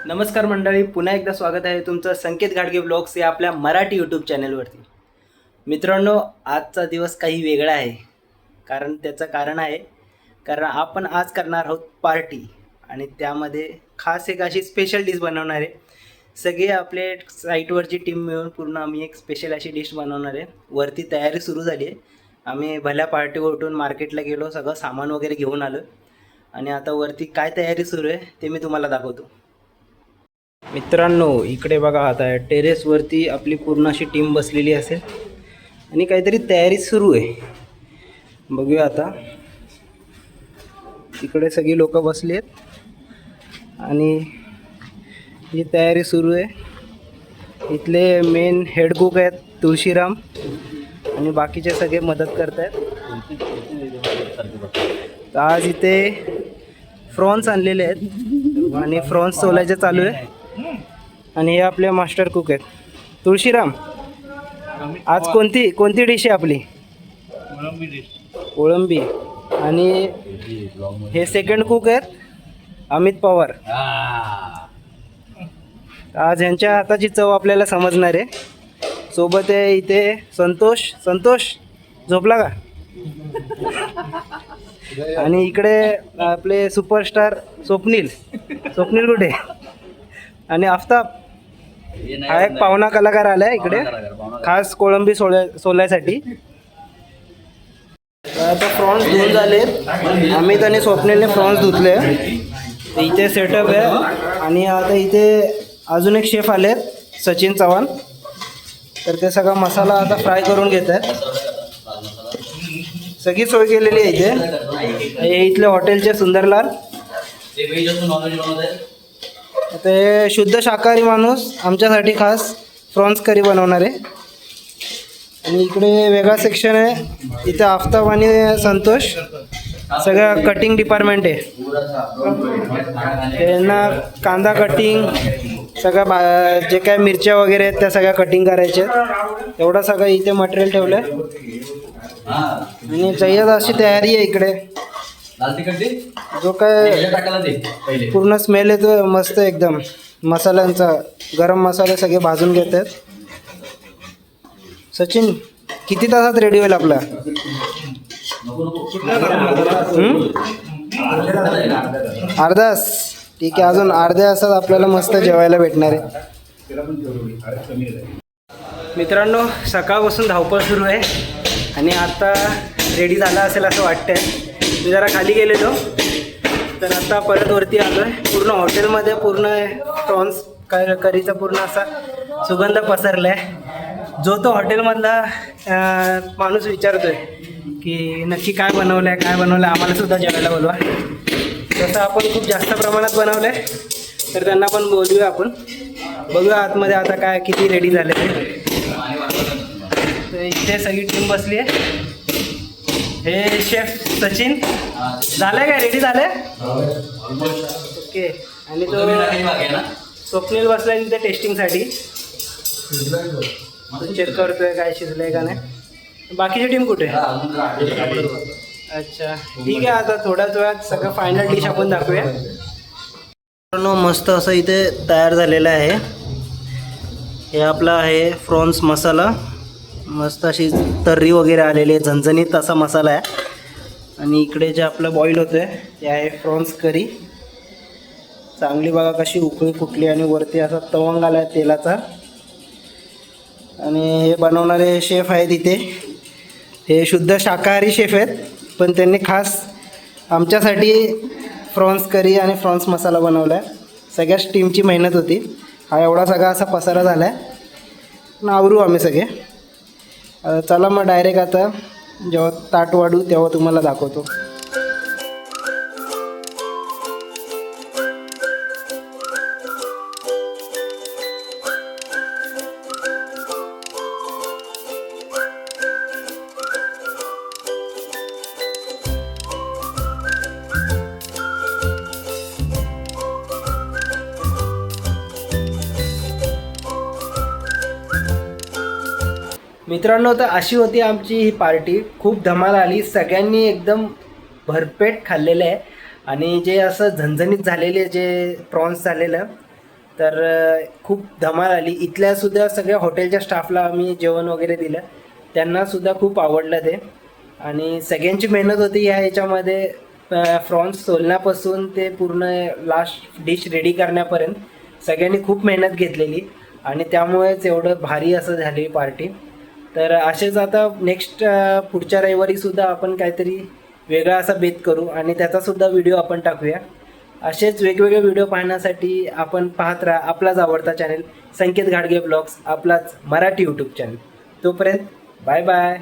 नमस्कार मंडळी, पुन्हा एकदा स्वागत आहे तुमचं संकेत घाडगे ब्लॉग्स या आपल्या मराठी यूट्यूब चॅनलवरती. मित्रांनो, आजचा दिवस काही वेगळा आहे. त्याचं कारण आहे कारण आपण आज करणार आहोत पार्टी आणि त्यामध्ये खास एक अशी स्पेशल डिश बनवणार आहे. सगळे आपले साईटवरची टीम मिळून पूर्ण आम्ही एक स्पेशल अशी डिश बनवणार आहे. वरती तयारी सुरू झाली आहे. आम्ही भल्या पार्टीवर उठून मार्केटला गेलो, सगळं सामान वगैरे घेऊन आलो आणि आता वरती काय तयारी सुरू आहे ते मी तुम्हाला दाखवतो. मित्रांनो, इकडे बघा, आता टेरेसवरती आपली पूर्ण अशी टीम बसलेली असेल आणि काहीतरी तयारी सुरू आहे. बघूया आता. इकडे सगळी लोक बसली आहेत आणि ही तयारी सुरू आहे. इथले मेन हेड कुक आहेत तुळशीराम आणि बाकीचे सगळे मदत करत आहेत. आज इथे फ्रॉन्स आणलेले आहेत आणि फ्रॉन्स सोलायचे चालू आहे. आणि हे आपले मास्टर कुक आहेत. तुळशीराम, आज कोणती डिश आहे आपली? कोळंबी. आणि हे सेकंड कुक आहेत अमित पवार. आज यांच्या हाताची चव आपल्याला समजणार आहे. सोबत आहे इथे संतोष झोपला का? आणि इकडे आपले सुपरस्टार स्वप्नील कुठे? आणि आफताब हा एक पाहुणा कलाकार आलाय इकडे खास कोळंबी सोलायसाठी. आता फ्रॉन्स धुवून झालेत. अमित आणि स्वप्नीलने फ्रॉन्स धुतले. इथे सेटअप आहे आणि आता इथे अजून एक शेफ आलेत, सचिन चव्हाण. तर ते सगळा मसाला आता फ्राय करून घेत आहेत. सगळी सोय केलेली आहे इथे. हे इथले हॉटेलचे सुंदरलाल. ते शुद्ध शाकाहारी माणूस आमच्यासाठी खास फ्रॉन्स करी बनवणार आहे. आणि इकडे वेगळा सेक्शन आहे. इथे आफताब आणि संतोष सगळं कटिंग डिपार्टमेंट आहे. त्यांना कांदा कटिंग, सगळ्या जे काय मिरच्या वगैरे आहेत त्या सगळ्या कटिंग करायच्या. एवढं सगळं इथे मटेरियल ठेवलं आहे. आणि जय्यद अशी तयारी आहे इकडे. जो काय पूर्ण स्मेल येतो मस्त एकदम मसाल्यांचा. गरम मसाले सगळे भाजून घेत आहेत. सचिन, किती तासात रेडी होईल आपला? अर्धा तास. ठीक आहे, अजून अर्ध्या तासात आपल्याला मस्त जेवायला भेटणार आहे. मित्रांनो, सकाळपासून धावपळ सुरू आहे आणि आता रेडी झाला असेल असं वाटतंय. मी जरा खाली गेलेलो तर आता परत वरती आलो आहे. पूर्ण हॉटेलमध्ये पूर्ण प्रॉन्स करीचा पूर्ण असा सुगंध पसरला आहे. जो तो हॉटेलमधला माणूस विचारतोय की नक्की काय बनवलं आहे आम्हाला सुद्धा जेवायला बोलवा. तसं आपण खूप जास्त प्रमाणात बनवलं आहे तर त्यांना पण बोलूया आपण. बघूया आतमध्ये आता काय किती रेडी झाले ते. इथे सगळी टीम बसली आहे. हे शेफ सचिन झालंय काय? रेडी झालंय? ओके. आणि तो स्वप्नील बसलाय तिथे टेस्टिंगसाठी. चेक करतोय काय शिजलंय का नाही. बाकीची टीम कुठे? अच्छा, ठीक आहे. आता थोड्याच वेळात सगळं फायनल डिश आपण दाखवूया. मस्त असं इथे तयार झालेलं आहे. हे आपला आहे फ्रॉन्स मसाला. मस्त अशी तर्री वगैरे आलेली आहे, झणझणीत असा मसाला आहे. आणि इकडे जे आपलं बॉईल होतं आहे ते आहे फ्रॉन्स करी. चांगली बघा कशी उकळी फुटली आणि वरती असा तवंग आला आहे तेलाचा. आणि हे बनवणारे शेफ आहेत इथे. हे शुद्ध शाकाहारी शेफ आहेत पण त्यांनी खास आमच्यासाठी फ्रॉन्स करी आणि फ्रॉन्स मसाला बनवला आहे. सगळ्याच टीमची मेहनत होती. हा एवढा सगळा असा पसारा झाला आहे. आवरू आम्ही सगळे. चला मग डायरेक्ट आता जेव्हा ताट वाढू तेव्हा तुम्हाला दाखवतो. मित्रांनो, तर अशी होती आमची ही पार्टी. खूप धमाल आली. सगळ्यांनी एकदम भरपेट खाल्लेलं आहे. आणि जे असं झणझणीत झालेले जे प्रॉन्स झालेलं तर खूप धमाल आली. इथल्यासुद्धा सगळ्या हॉटेलच्या स्टाफला आम्ही जेवण वगैरे दिलं, त्यांनासुद्धा खूप आवडलं ते. आणि सगळ्यांची मेहनत होती याच्यामध्ये, प्रॉन्स सोलण्यापासून ते पूर्ण लास्ट डिश रेडी करण्यापर्यंत सगळ्यांनी खूप मेहनत घेतलेली आणि त्यामुळेच एवढं भारी असं झाली पार्टी. तर असेच आता नेक्स्ट पुढच्या रविवारीसुद्धा आपण काहीतरी वेगळा असा बेत करू आणि त्याचासुद्धा व्हिडिओ आपण टाकूया. असेच वेगवेगळे व्हिडिओ पाहण्यासाठी आपण पाहत राहा आपलाच आवडता चॅनल संकेत घाडगे ब्लॉग्स, आपलाच मराठी यूट्यूब चॅनल. तोपर्यंत बाय बाय.